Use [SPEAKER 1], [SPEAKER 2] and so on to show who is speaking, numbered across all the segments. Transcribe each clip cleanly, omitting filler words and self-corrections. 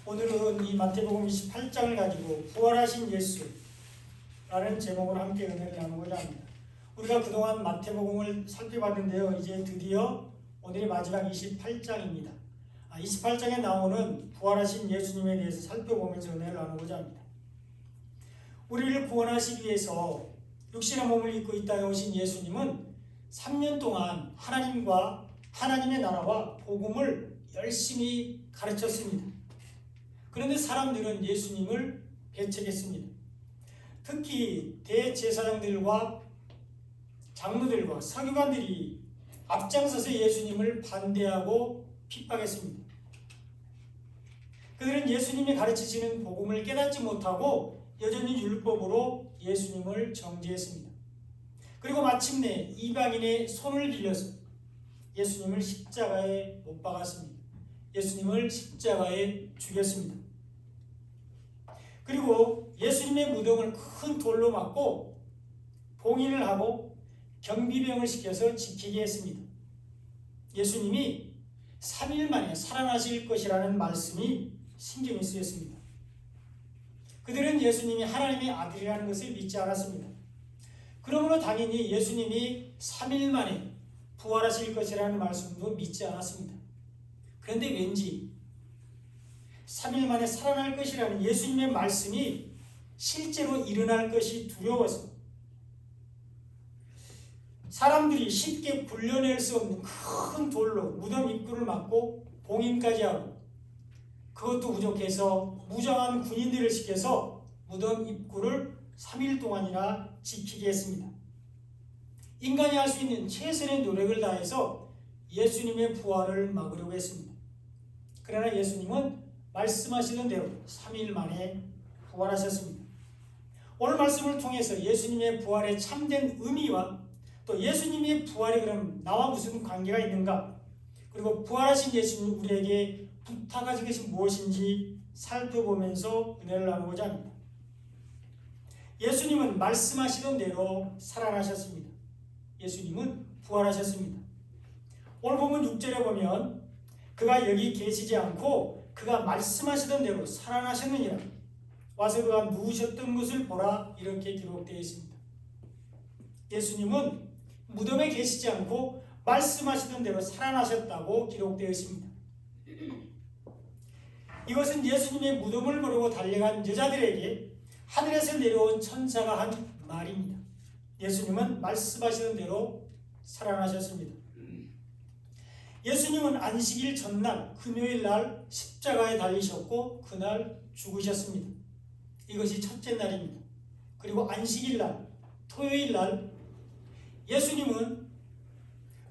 [SPEAKER 1] 오늘은 이 마태복음 28장을 가지고 부활하신 예수라는 제목으로 함께 은혜를 나누고자 합니다. 우리가 그동안 마태복음을 살펴봤는데요. 이제 드디어 오늘이 마지막 28장입니다. 28장에 나오는 부활하신 예수님에 대해서 살펴보면서 은혜를 나누고자 합니다. 우리를 구원하시기 위해서 육신의 몸을 입고 이 땅에 오신 예수님은 3년 동안 하나님과 하나님의 나라와 복음을 열심히 가르쳤습니다. 그런데 사람들은 예수님을 배척했습니다. 특히 대제사장들과 장로들과 서기관들이 앞장서서 예수님을 반대하고 핍박했습니다. 그들은 예수님이 가르치시는 복음을 깨닫지 못하고 여전히 율법으로 예수님을 정죄했습니다. 그리고 마침내 이방인의 손을 빌려서 예수님을 십자가에 못 박았습니다. 예수님을 십자가에 죽였습니다. 그리고 예수님의 무덤을 큰 돌로 막고 봉인을 하고 경비병을 시켜서 지키게 했습니다. 예수님이 3일 만에 살아나실 것이라는 말씀이 신경이 쓰였습니다. 그들은 예수님이 하나님의 아들이라는 것을 믿지 않았습니다. 그러므로 당연히 예수님이 3일 만에 부활하실 것이라는 말씀도 믿지 않았습니다. 그런데 왠지 3일 만에 살아날 것이라는 예수님의 말씀이 실제로 일어날 것이 두려워서 사람들이 쉽게 굴려낼 수 없는 큰 돌로 무덤 입구를 막고 봉인까지 하고 그것도 부족해서 무장한 군인들을 시켜서 무덤 입구를 3일 동안이나 지키게 했습니다. 인간이 할 수 있는 최선의 노력을 다해서 예수님의 부활을 막으려고 했습니다. 그러나 예수님은 말씀하시는 대로 3일 만에 부활하셨습니다. 오늘 말씀을 통해서 예수님의 부활의 참된 의미와 또 예수님의 부활이 그럼 나와 무슨 관계가 있는가, 그리고 부활하신 예수님 우리에게 부탁하신 것이 무엇인지 살펴보면서 은혜를 나누고자 합니다. 예수님은 말씀하시던 대로 살아나셨습니다. 예수님은 부활하셨습니다. 오늘 보면 6절에 보면 그가 여기 계시지 않고 그가 말씀하시던 대로 살아나셨느니라. 와서 그가 누우셨던 것을 보라, 이렇게 기록되어 있습니다. 예수님은 무덤에 계시지 않고 말씀하시던 대로 살아나셨다고 기록되어 있습니다. 이것은 예수님의 무덤을 모르고 달려간 여자들에게 하늘에서 내려온 천사가 한 말입니다. 예수님은 말씀하시던 대로 살아나셨습니다. 예수님은 안식일 전날 금요일 날 십자가에 달리셨고 그날 죽으셨습니다. 이것이 첫째 날입니다. 그리고 안식일 날 토요일 날 예수님은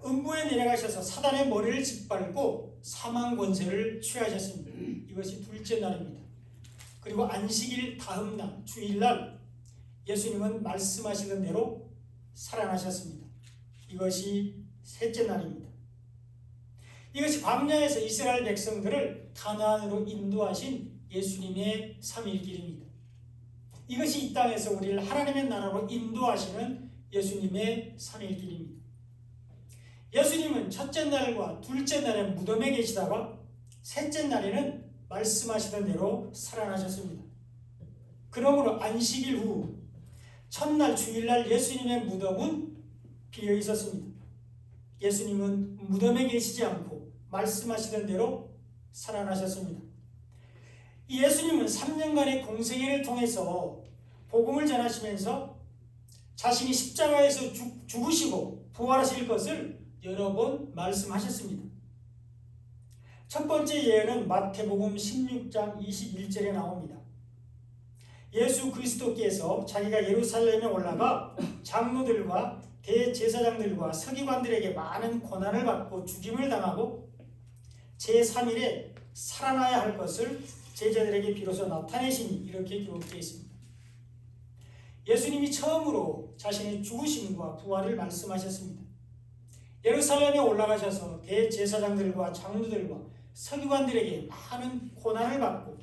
[SPEAKER 1] 음부에 내려가셔서 사단의 머리를 짓밟고 사망 권세를 취하셨습니다. 이것이 둘째 날입니다. 그리고 안식일 다음 날 주일날 예수님은 말씀하시던 대로 살아나셨습니다. 이것이 셋째 날입니다. 이것이 광야에서 이스라엘 백성들을 가나안으로 인도하신 예수님의 3일 길입니다. 이것이 이 땅에서 우리를 하나님의 나라로 인도하시는 예수님의 3일 길입니다. 예수님은 첫째 날과 둘째 날에 무덤에 계시다가 셋째 날에는 말씀하시던 대로 살아나셨습니다. 그러므로 안식일 후 첫날 주일날 예수님의 무덤은 비어 있었습니다. 예수님은 무덤에 계시지 않고 말씀하시던 대로 살아나셨습니다. 이 예수님은 3년간의 공생애를 통해서 복음을 전하시면서 자신이 십자가에서 죽으시고 부활하실 것을 여러 번 말씀하셨습니다. 첫 번째 예언은 마태복음 16장 21절에 나옵니다. 예수 그리스도께서 자기가 예루살렘에 올라가 장로들과 대제사장들과 서기관들에게 많은 고난을 받고 죽임을 당하고 제3일에 살아나야 할 것을 제자들에게 비로소 나타내시니, 이렇게 기록되어 있습니다. 예수님이 처음으로 자신의 죽으심과 부활을 말씀하셨습니다. 예루살렘에 올라가셔서 대제사장들과 장로들과 서기관들에게 많은 고난을 받고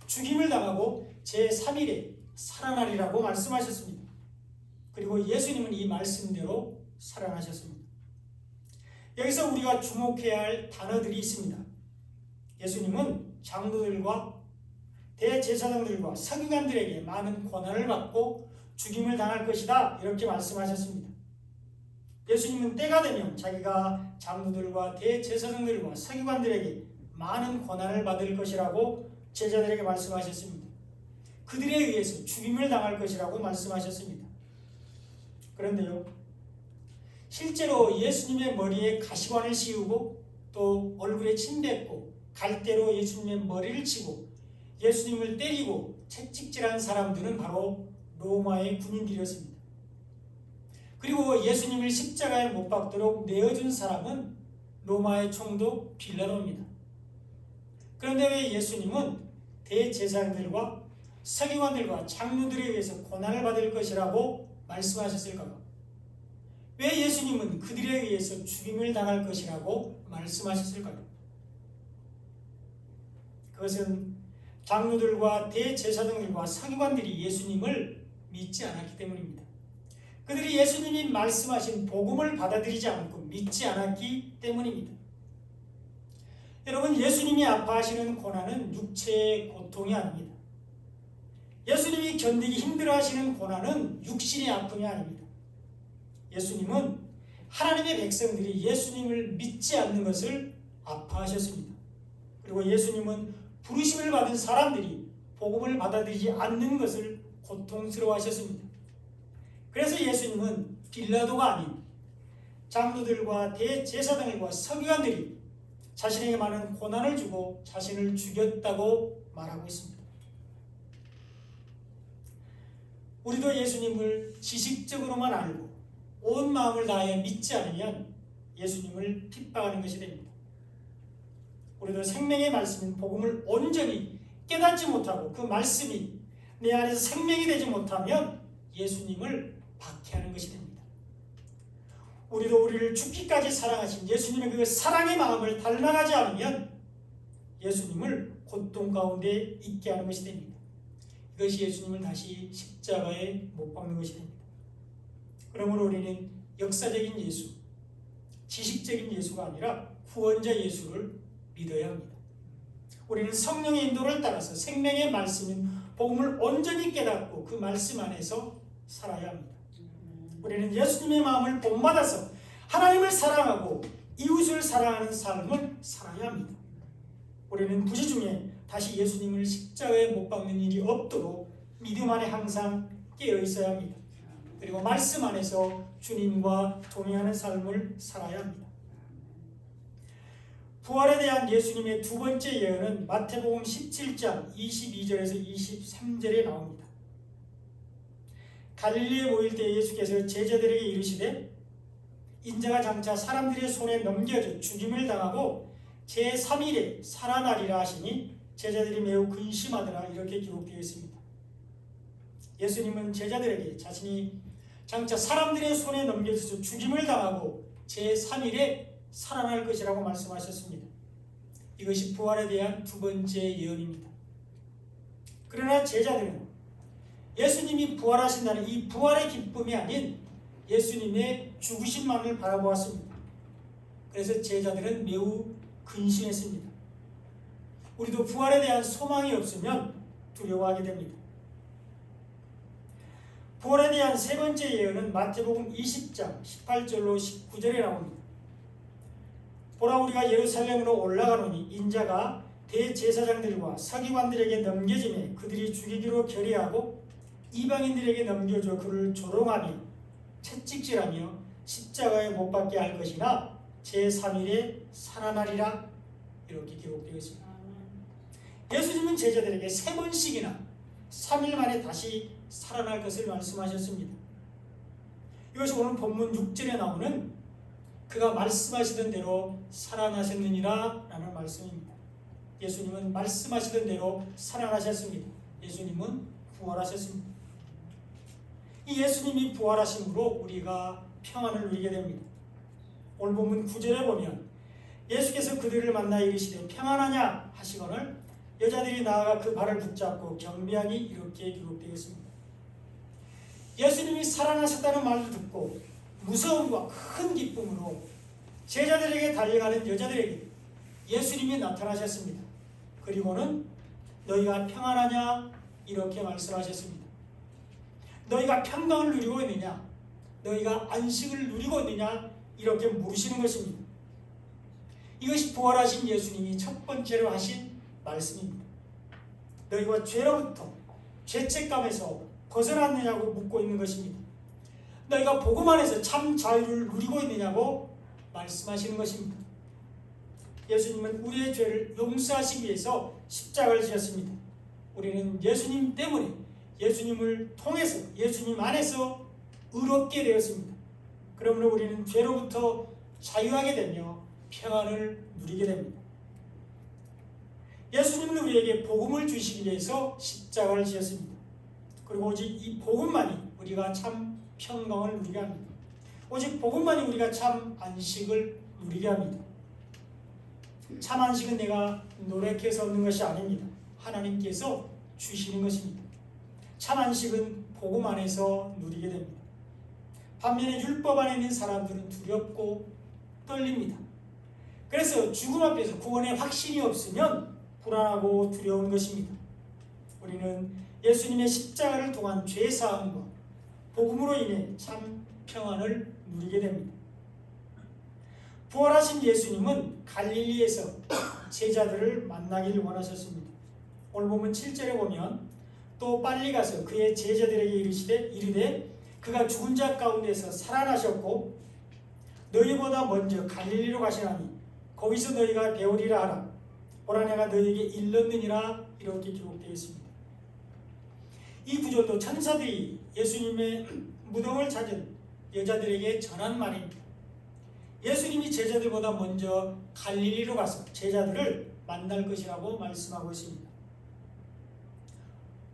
[SPEAKER 1] 죽임을 당하고 제3일에 살아나리라고 말씀하셨습니다. 그리고 예수님은 이 말씀대로 살아나셨습니다. 여기서 우리가 주목해야 할 단어들이 있습니다. 예수님은 장로들과 대제사장들과 서기관들에게 많은 고난을 받고 죽임을 당할 것이다 이렇게 말씀하셨습니다. 예수님은 때가 되면 자기가 장로들과 대제사장들과 서기관들에게 많은 고난을 받을 것이라고 제자들에게 말씀하셨습니다. 그들에 의해서 죽임을 당할 것이라고 말씀하셨습니다. 그런데요, 실제로 예수님의 머리에 가시관을 씌우고 또 얼굴에 침 뱉고 갈대로 예수님의 머리를 치고 예수님을 때리고 채찍질한 사람들은 바로 로마의 군인들이었습니다. 그리고 예수님을 십자가에 못 박도록 내어준 사람은 로마의 총독 빌라도입니다. 그런데 왜 예수님은 대제사장들과 서기관들과 장로들에 의해서 고난을 받을 것이라고 말씀하셨을까요? 왜 예수님은 그들에 의해서 죽임을 당할 것이라고 말씀하셨을까요? 그것은 장로들과 대제사장들과 서기관들이 예수님을 믿지 않았기 때문입니다. 그들이 예수님이 말씀하신 복음을 받아들이지 않고 믿지 않았기 때문입니다. 여러분, 예수님이 아파하시는 고난은 육체의 고통이 아닙니다. 예수님이 견디기 힘들어하시는 고난은 육신의 아픔이 아닙니다. 예수님은 하나님의 백성들이 예수님을 믿지 않는 것을 아파하셨습니다. 그리고 예수님은 부르심을 받은 사람들이 복음을 받아들이지 않는 것을 고통스러워하셨습니다. 그래서 예수님은 빌라도가 아닌 장로들과 대제사장들과 서기관들이 자신에게 많은 고난을 주고 자신을 죽였다고 말하고 있습니다. 우리도 예수님을 지식적으로만 알고 온 마음을 다해 믿지 않으면 예수님을 핍박하는 것이 됩니다. 우리도 생명의 말씀인 복음을 온전히 깨닫지 못하고 그 말씀이 내 안에서 생명이 되지 못하면 예수님을 박해하는 것이 됩니다. 우리도 우리를 죽기까지 사랑하신 예수님의 그 사랑의 마음을 닮아가지 않으면 예수님을 고통 가운데 있게 하는 것이 됩니다. 이것이 예수님을 다시 십자가에 못 박는 것이 됩니다. 그러므로 우리는 역사적인 예수, 지식적인 예수가 아니라 구원자 예수를 믿어야 합니다. 우리는 성령의 인도를 따라서 생명의 말씀인 복음을 온전히 깨닫고 그 말씀 안에서 살아야 합니다. 우리는 예수님의 마음을 본받아서 하나님을 사랑하고 이웃을 사랑하는 삶을 살아야 합니다. 우리는 부지 중에 다시 예수님을 십자가에 못 박는 일이 없도록 믿음 안에 항상 깨어 있어야 합니다. 그리고 말씀 안에서 주님과 동행하는 삶을 살아야 합니다. 부활에 대한 예수님의 두 번째 예언은 마태복음 17장 22절에서 23절에 나옵니다. 갈릴리에 모일 때 예수께서 제자들에게 이르시되 인자가 장차 사람들의 손에 넘겨져 죽임을 당하고 제3일에 살아나리라 하시니 제자들이 매우 근심하더라 이렇게 기록되어 있습니다. 예수님은 제자들에게 자신이 장차 사람들의 손에 넘겨져서 죽임을 당하고 제3일에 살아날 것이라고 말씀하셨습니다. 이것이 부활에 대한 두 번째 예언입니다. 그러나 제자들은 예수님이 부활하신다는 이 부활의 기쁨이 아닌 예수님의 죽으심만을 바라보았습니다. 그래서 제자들은 매우 근심했습니다. 우리도 부활에 대한 소망이 없으면 두려워하게 됩니다. 부활에 대한 세 번째 예언은 마태복음 20장 18절로 19절에 나옵니다. 보라, 우리가 예루살렘으로 올라가노니 인자가 대제사장들과 서기관들에게 넘겨지매 그들이 죽이기로 결의하고 이방인들에게 넘겨줘 그를 조롱하며 채찍질하며 십자가에 못 박게 할 것이나 제3일에 살아나리라 이렇게 기록되어 있습니다. 예수님은 제자들에게 세 번씩이나 3일 만에 다시 살아날 것을 말씀하셨습니다. 이것이 오늘 본문 6절에 나오는 그가 말씀하시던 대로 살아나셨느니라 라는 말씀입니다. 예수님은 말씀하시던 대로 살아나셨습니다. 예수님은 부활하셨습니다. 이 예수님이 부활하심으로 우리가 평안을 누리게 됩니다. 오늘 본문 9절에 보면 예수께서 그들을 만나 이르시되 평안하냐 하시거늘 여자들이 나아가 그 발을 붙잡고 경배하니 이렇게 기록되어 있습니다. 예수님이 살아나셨다는 말을 듣고 무서움과 큰 기쁨으로 제자들에게 달려가는 여자들에게 예수님이 나타나셨습니다. 그리고는 너희가 평안하냐? 이렇게 말씀하셨습니다. 너희가 평강을 누리고 있느냐? 너희가 안식을 누리고 있느냐? 이렇게 물으시는 것입니다. 이것이 부활하신 예수님이 첫 번째로 하신 말씀입니다. 너희가 죄로부터 죄책감에서 벗어났느냐고 묻고 있는 것입니다. 너희가 복음 안에서 참 자유를 누리고 있느냐고 말씀하시는 것입니다. 예수님은 우리의 죄를 용서하시기 위해서 십자가를 지셨습니다. 우리는 예수님 때문에, 예수님을 통해서, 예수님 안에서 의롭게 되었습니다. 그러므로 우리는 죄로부터 자유하게 되며 평안을 누리게 됩니다. 예수님은 우리에게 복음을 주시기 위해서 십자가를 지었습니다. 그리고 오직 이 복음만이 우리가 참 평강을 누리게 합니다. 오직 복음만이 우리가 참 안식을 누리게 합니다. 참 안식은 내가 노력해서 얻는 것이 아닙니다. 하나님께서 주시는 것입니다. 참 안식은 복음 안에서 누리게 됩니다. 반면에 율법 안에 있는 사람들은 두렵고 떨립니다. 그래서 죽음 앞에서 구원의 확신이 없으면 불안하고 두려운 것입니다. 우리는 예수님의 십자가를 통한 죄사함과 복음으로 인해 참 평안을 누리게 됩니다. 부활하신 예수님은 갈릴리에서 제자들을 만나기를 원하셨습니다. 오늘 본문 7절에 보면 또 빨리 가서 그의 제자들에게 이르되 그가 죽은 자 가운데서 살아나셨고 너희보다 먼저 갈릴리로 가시나니 거기서 너희가 배우리라 하라. 보라 내가 너희에게 일렀느니라. 이렇게 기록되어 있습니다. 이 구절도 천사들이 예수님의 무덤을 찾은 여자들에게 전한 말입니다. 예수님이 제자들보다 먼저 갈릴리로 가서 제자들을 만날 것이라고 말씀하고 있습니다.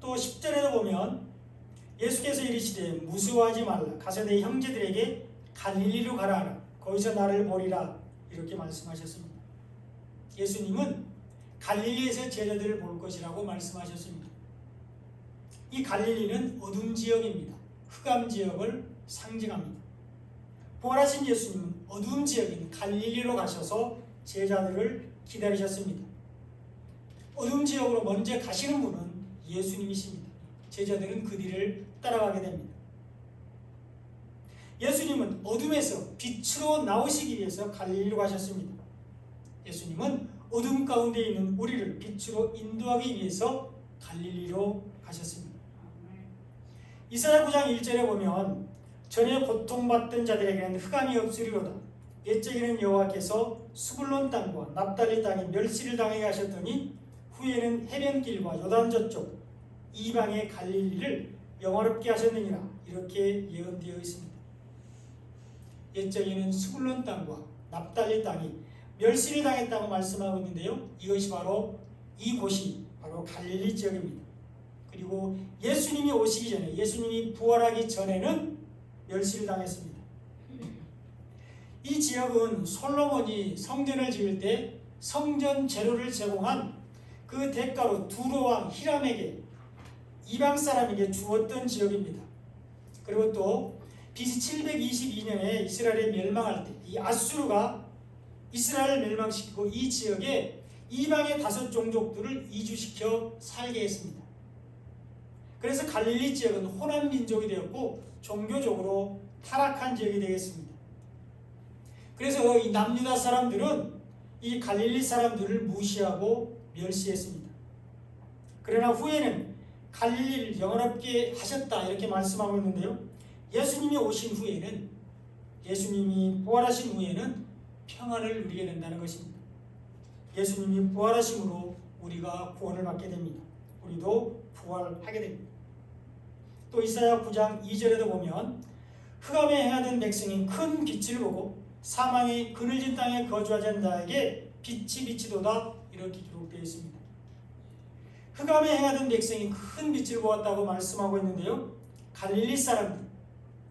[SPEAKER 1] 또 10절에도 보면 예수께서 이르시되 무서워하지 말라. 가서 내 형제들에게 갈릴리로 가라 하라. 거기서 나를 보리라. 이렇게 말씀하셨습니다. 예수님은 갈릴리에서 제자들을 볼 것이라고 말씀하셨습니다. 이 갈릴리는 어둠 지역입니다. 흑암 지역을 상징합니다. 부활하신 예수님은 어두운 지역인 갈릴리로 가셔서 제자들을 기다리셨습니다. 어두운 지역으로 먼저 가시는 분은 예수님이십니다. 제자들은 그 뒤를 따라가게 됩니다. 예수님은 어둠에서 빛으로 나오시기 위해서 갈릴리로 가셨습니다. 예수님은 어둠 가운데 있는 우리를 빛으로 인도하기 위해서 갈릴리로 가셨습니다. 이사야 9장 1절에 보면 전에 고통받던 자들에게는 흑암이 없으리로다. 옛적에는 여호와께서 수불론 땅과 납달리 땅에 멸시를 당하게 하셨더니 후에는 해변길과 요단 저쪽 이방의 갈릴리를 영화롭게 하셨느니라. 이렇게 예언되어 있습니다. 옛적에는 수불론 땅과 납달리 땅이 멸시를 당했다고 말씀하고 있는데요. 이것이 바로 이곳이 바로 갈릴리 지역입니다. 그리고 예수님이 오시기 전에, 예수님이 부활하기 전에는 멸시를 당했습니다. 이 지역은 솔로몬이 성전을 지을 때 성전 재료를 제공한 그 대가로 두로와 히람에게, 이방 사람에게 주었던 지역입니다. 그리고 또 BC 722년에 이스라엘이 멸망할 때 이 아수르가 이스라엘을 멸망시키고 이 지역에 이방의 5 종족들을 이주시켜 살게 했습니다. 그래서 갈릴리 지역은 호남 민족이 되었고 종교적으로 타락한 지역이 되겠습니다. 그래서 이 남유다 사람들은 이 갈릴리 사람들을 무시하고 멸시했습니다. 그러나 후에는 갈릴리를 영원롭게 하셨다 이렇게 말씀하고 있는데요. 예수님이 오신 후에는, 예수님이 부활하신 후에는 평안을 누리게 된다는 것입니다. 예수님이 부활하심으로 우리가 구원을 받게 됩니다. 우리도 부활하게 됩니다. 또 이사야 9장 2절에도 보면 흑암에 행하던 백성이 큰 빛을 보고 사망의 그늘진 땅에 거주하던 자에게 빛이 비치도다. 이렇게 기록되어 있습니다. 흑암에 행하던 백성이 큰 빛을 보았다고 말씀하고 있는데요. 갈릴리 사람들,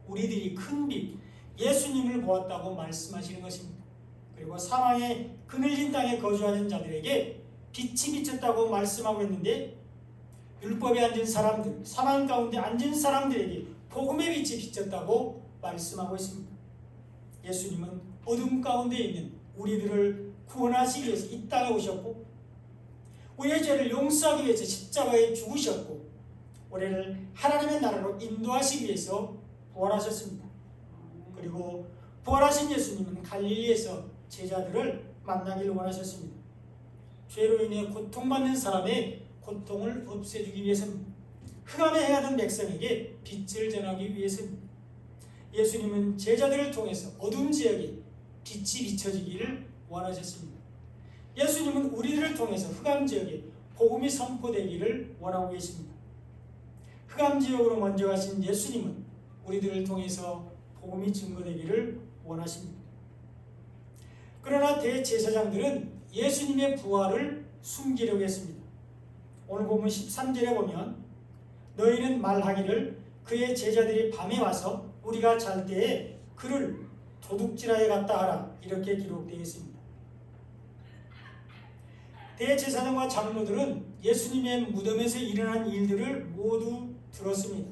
[SPEAKER 1] 우리들이 큰 빛, 예수님을 보았다고 말씀하시는 것입니다. 그리고 사망의 그늘진 땅에 거주하는 자들에게 빛이 비쳤다고 말씀하고 있는데, 율법에 앉은 사람들, 사망 가운데 앉은 사람들에게 복음의 빛이 비쳤다고 말씀하고 있습니다. 예수님은 어둠 가운데 있는 우리들을 구원하시기 위해서 이 땅에 오셨고, 우리의 죄를 용서하기 위해서 십자가에 죽으셨고 우리를 하나님의 나라로 인도하시기 위해서 부활하셨습니다. 그리고 부활하신 예수님은 갈릴리에서 제자들을 만나기를 원하셨습니다. 죄로 인해 고통받는 사람의 고통을 없애주기 위해서입니다. 흑암에 행하던 백성에게 빛을 전하기 위해서입니다. 예수님은 제자들을 통해서 어두운 지역에 빛이 비춰지기를 원하셨습니다. 예수님은 우리들을 통해서 흑암 지역에 복음이 선포되기를 원하고 계십니다. 흑암 지역으로 먼저 가신 예수님은 우리들을 통해서 복음이 증거되기를 원하십니다. 그러나 대제사장들은 예수님의 부활을 숨기려고 했습니다. 오늘 본문 13절에 보면 너희는 말하기를 그의 제자들이 밤에 와서 우리가 잘 때에 그를 도둑질하여 갔다 하라 이렇게 기록되어 있습니다. 대제사장과 장로들은 예수님의 무덤에서 일어난 일들을 모두 들었습니다.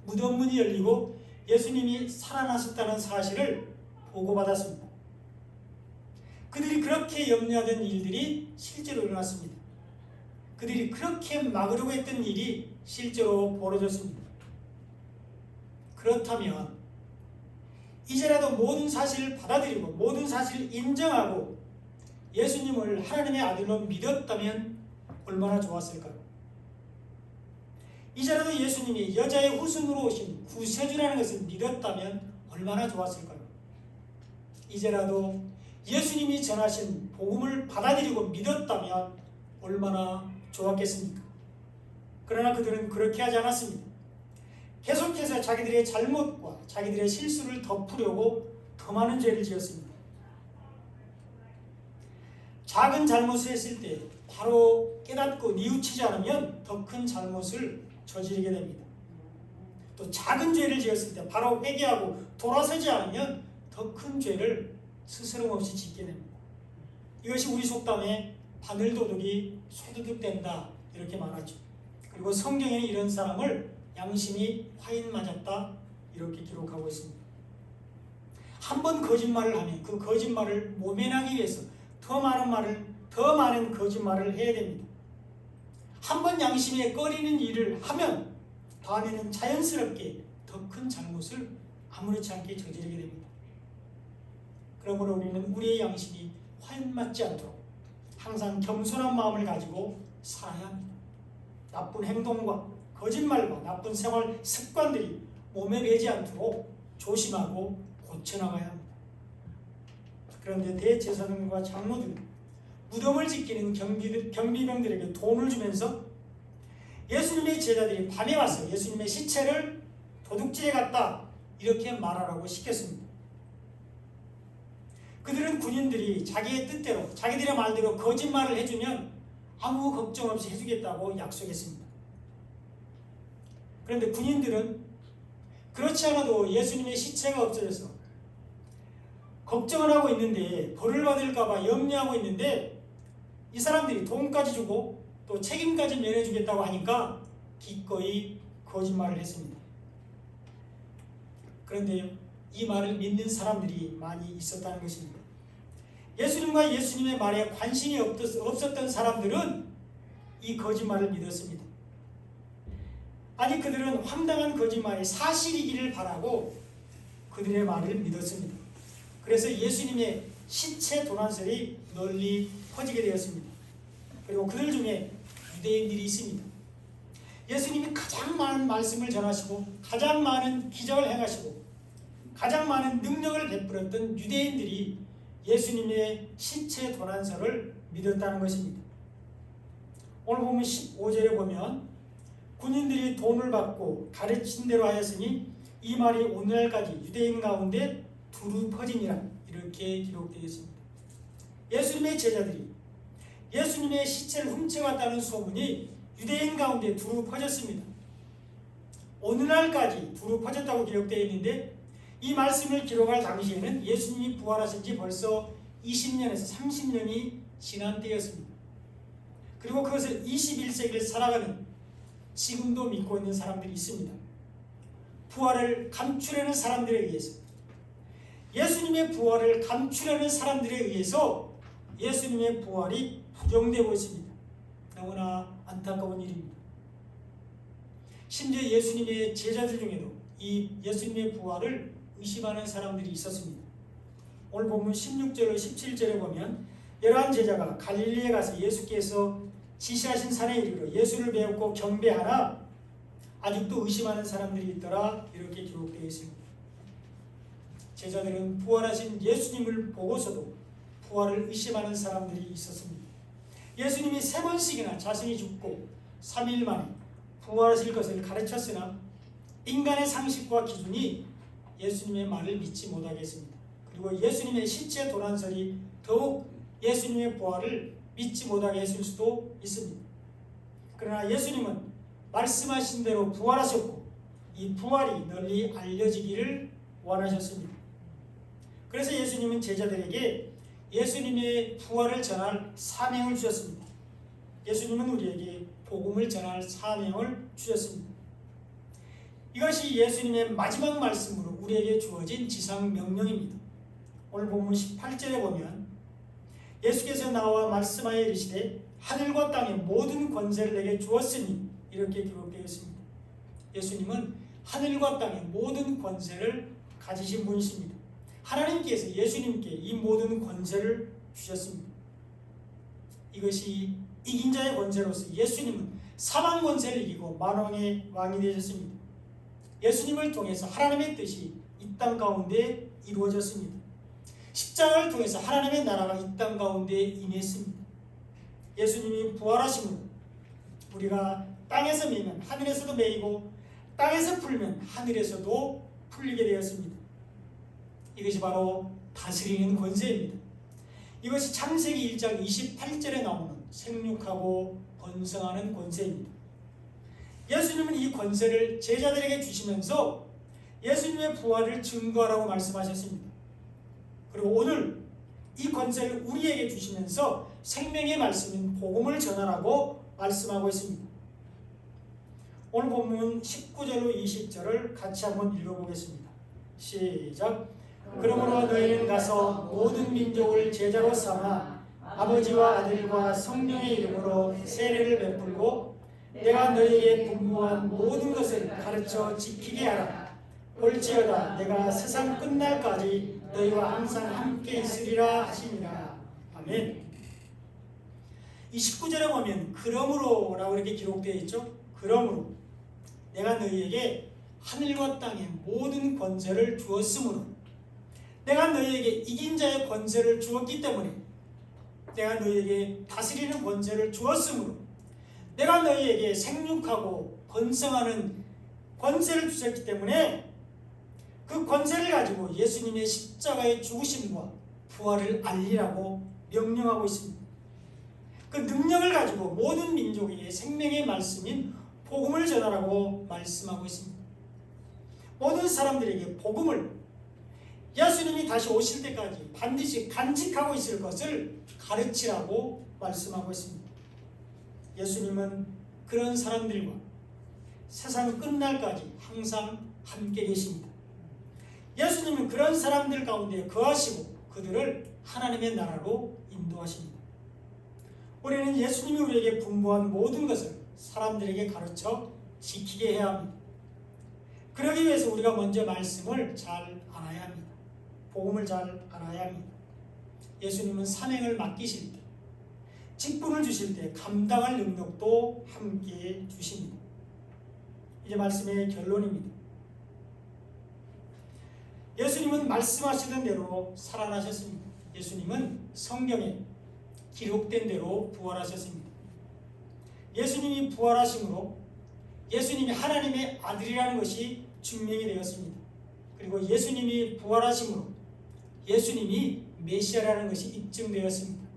[SPEAKER 1] 무덤 문이 열리고 예수님이 살아나셨다는 사실을 보고받았습니다. 그들이 그렇게 염려하던 일들이 실제로 일어났습니다. 그들이 그렇게 막으려고 했던 일이 실제로 벌어졌습니다. 그렇다면 이제라도 모든 사실을 받아들이고 모든 사실을 인정하고 예수님을 하나님의 아들로 믿었다면 얼마나 좋았을까요? 이제라도 예수님이 여자의 후손으로 오신 구세주라는 것을 믿었다면 얼마나 좋았을까요? 이제라도 예수님이 전하신 복음을 받아들이고 믿었다면 얼마나 좋았겠습니까? 그러나 그들은 그렇게 하지 않았습니다. 계속해서 자기들의 잘못과 자기들의 실수를 덮으려고 더 많은 죄를 지었습니다. 작은 잘못을 했을 때 바로 깨닫고 뉘우치지 않으면 더 큰 잘못을 저지르게 됩니다. 또 작은 죄를 지었을 때 바로 회개하고 돌아서지 않으면 더 큰 죄를 스스럼 없이 짓게 됩니다. 이것이 우리 속담에 바늘도둑이 소도둑된다 이렇게 말하죠. 그리고 성경에는 이런 사람을 양심이 화인 맞았다 이렇게 기록하고 있습니다. 한 번 거짓말을 하면 그 거짓말을 모면하기 위해서 더 많은 거짓말을 해야 됩니다. 한 번 양심에 꺼리는 일을 하면 다음에는 자연스럽게 더 큰 잘못을 아무렇지 않게 저지르게 됩니다. 그러므로 우리는 우리의 양심이 화인 맞지 않도록 항상 겸손한 마음을 가지고 살아야 합니다. 나쁜 행동과 거짓말과 나쁜 생활 습관들이 몸에 배지 않도록 조심하고 고쳐나가야 합니다. 그런데 대제사장과 장로들은 무덤을 지키는 경비병들에게 돈을 주면서 예수님의 제자들이 밤에 와서 예수님의 시체를 도둑질해 갔다 이렇게 말하라고 시켰습니다. 그들은 군인들이 자기의 뜻대로 자기들의 말대로 거짓말을 해주면 아무 걱정 없이 해주겠다고 약속했습니다. 그런데 군인들은 그렇지 않아도 예수님의 시체가 없어져서 걱정을 하고 있는데 벌을 받을까봐 염려하고 있는데 이 사람들이 돈까지 주고 또 책임까지 면해주겠다고 하니까 기꺼이 거짓말을 했습니다. 그런데 이 말을 믿는 사람들이 많이 있었다는 것입니다. 예수님과 예수님의 말에 관심이 없었던 사람들은 이 거짓말을 믿었습니다. 아니 그들은 황당한 거짓말이 사실이기를 바라고 그들의 말을 믿었습니다. 그래서 예수님의 시체 도난설이 널리 퍼지게 되었습니다. 그리고 그들 중에 유대인들이 있습니다. 예수님이 가장 많은 말씀을 전하시고 가장 많은 기적을 행하시고 가장 많은 능력을 베풀었던 유대인들이 예수님의 시체 도난설을 믿었다는 것입니다. 오늘 보면 15절에 보면 군인들이 돈을 받고 가르친 대로 하였으니 이 말이 오늘날까지 유대인 가운데 두루 퍼지니라 이렇게 기록되어 있습니다. 예수님의 제자들이 예수님의 시체를 훔쳐갔다는 소문이 유대인 가운데 두루 퍼졌습니다. 오늘날까지 두루 퍼졌다고 기록되어 있는데 이 말씀을 기록할 당시에는 예수님이 부활하신 지 벌써 20년에서 30년이 지난 때였습니다. 그리고 그것을 21세기를 살아가는 지금도 믿고 있는 사람들이 있습니다. 부활을 감추려는 사람들에 의해서 예수님의 부활을 감추려는 사람들에 의해서 예수님의 부활이 부정되고 있습니다. 너무나 안타까운 일입니다. 심지어 예수님의 제자들 중에도 이 예수님의 부활을 의심하는 사람들이 있었습니다. 오늘 본문 16절로 17절에 보면 열한 제자가 갈릴리에 가서 예수께서 지시하신 산에 이르러 예수를 배웠고 경배하나 아직도 의심하는 사람들이 있더라, 이렇게 기록되어 있습니다. 제자들은 부활하신 예수님을 보고서도 부활을 의심하는 사람들이 있었습니다. 예수님이 3번씩이나 자신이 죽고 3일 만에 부활하실 것을 가르쳤으나 인간의 상식과 기준이 예수님의 말을 믿지 못하게 했습니다. 그리고 예수님의 시체 도난설이 더욱 예수님의 부활을 믿지 못하게 했을 수도 있습니다. 그러나 예수님은 말씀하신 대로 부활하셨고 이 부활이 널리 알려지기를 원하셨습니다. 그래서 예수님은 제자들에게 예수님의 부활을 전할 사명을 주셨습니다. 예수님은 우리에게 복음을 전할 사명을 주셨습니다. 이것이 예수님의 마지막 말씀으로 우리에게 주어진 지상 명령입니다. 오늘 본문 18절에 보면 예수께서 나와 말씀하여 이르시되 하늘과 땅의 모든 권세를 내게 주었으니, 이렇게 기록되어 있습니다. 예수님은 하늘과 땅의 모든 권세를 가지신 분이십니다. 하나님께서 예수님께 이 모든 권세를 주셨습니다. 이것이 이긴 자의 권세로서 예수님은 사망 권세를 이기고 만왕의 왕이 되셨습니다. 예수님을 통해서 하나님의 뜻이 이 땅 가운데 이루어졌습니다. 십자가를 통해서 하나님의 나라가 이 땅 가운데 임했습니다. 예수님이 부활하심으로 우리가 땅에서 매면 하늘에서도 매이고 땅에서 풀면 하늘에서도 풀리게 되었습니다. 이것이 바로 다스리는 권세입니다. 이것이 창세기 1장 28절에 나오는 생육하고 번성하는 권세입니다. 예수님은 이 권세를 제자들에게 주시면서 예수님의 부활을 증거하라고 말씀하셨습니다. 그리고 오늘 이 권세를 우리에게 주시면서 생명의 말씀인 복음을 전하라고 말씀하고 있습니다. 오늘 본문 19절로 20절을 같이 한번 읽어보겠습니다. 시작. 그러므로 너희는 가서 모든 민족을 제자로 삼아 아버지와 아들과 성령의 이름으로 세례를 베풀고 내가 너희에게 분부한 모든 것을 가르쳐 지키게 하라. 볼지어다 내가 세상 끝날까지 너희와 항상 함께 있으리라 하시니라. 아멘. 이 19절에 보면 그러므로 라고 이렇게 기록되어 있죠. 그러므로 내가 너희에게 하늘과 땅의 모든 권세를 주었으므로, 내가 너희에게 이긴 자의 권세를 주었기 때문에, 내가 너희에게 다스리는 권세를 주었으므로, 내가 너희에게 생육하고 번성하는 권세를 주셨기 때문에 그 권세를 가지고 예수님의 십자가의 죽으심과 부활을 알리라고 명령하고 있습니다. 그 능력을 가지고 모든 민족에게 생명의 말씀인 복음을 전하라고 말씀하고 있습니다. 모든 사람들에게 복음을 예수님이 다시 오실 때까지 반드시 간직하고 있을 것을 가르치라고 말씀하고 있습니다. 예수님은 그런 사람들과 세상 끝날까지 항상 함께 계십니다. 예수님은 그런 사람들 가운데 거하시고 그들을 하나님의 나라로 인도하십니다. 우리는 예수님이 우리에게 분부한 모든 것을 사람들에게 가르쳐 지키게 해야 합니다. 그러기 위해서 우리가 먼저 말씀을 잘 알아야 합니다. 복음을 잘 알아야 합니다. 예수님은 사명을 맡기실 때, 직분을 주실 때 감당할 능력도 함께 주십니다. 이제 말씀의 결론입니다. 예수님은 말씀하시던 대로 살아나셨습니다. 예수님은 성경에 기록된 대로 부활하셨습니다. 예수님이 부활하심으로 예수님이 하나님의 아들이라는 것이 증명이 되었습니다. 그리고 예수님이 부활하심으로 예수님이 메시아라는 것이 입증되었습니다.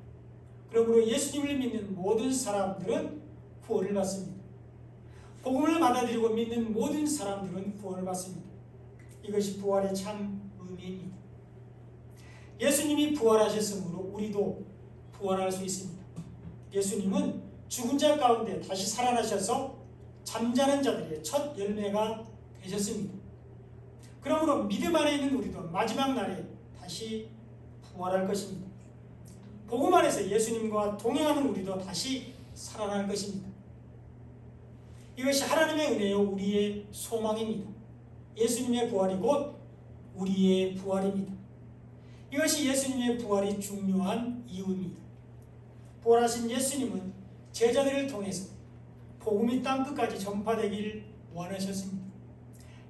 [SPEAKER 1] 그러므로 예수님을 믿는 모든 사람들은 구원을 받습니다. 복음을 받아들이고 믿는 모든 사람들은 구원을 받습니다. 이것이 부활의 참 의미입니다. 예수님이 부활하셨으므로 우리도 부활할 수 있습니다. 예수님은 죽은 자 가운데 다시 살아나셔서 잠자는 자들의 첫 열매가 되셨습니다. 그러므로 믿음 안에 있는 우리도 마지막 날에 다시 부활할 것입니다. 복음 안에서 예수님과 동행하는 우리도 다시 살아날 것입니다. 이것이 하나님의 은혜요 우리의 소망입니다. 예수님의 부활이 곧 우리의 부활입니다. 이것이 예수님의 부활이 중요한 이유입니다. 부활하신 예수님은 제자들을 통해서 복음이 땅끝까지 전파되길 원하셨습니다.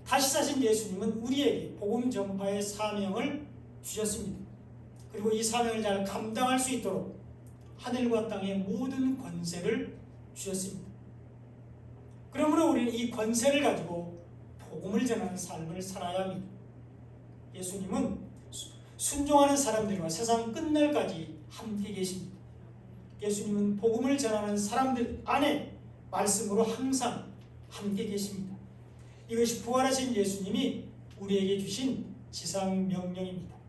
[SPEAKER 1] 다시 사신 예수님은 우리에게 복음 전파의 사명을 주셨습니다. 그리고 이 사명을 잘 감당할 수 있도록 하늘과 땅의 모든 권세를 주셨습니다. 그러므로 우리는 이 권세를 가지고 복음을 전하는 삶을 살아야 합니다. 예수님은 순종하는 사람들과 세상 끝날까지 함께 계십니다. 예수님은 복음을 전하는 사람들 안에 말씀으로 항상 함께 계십니다. 이것이 부활하신 예수님이 우리에게 주신 지상 명령입니다.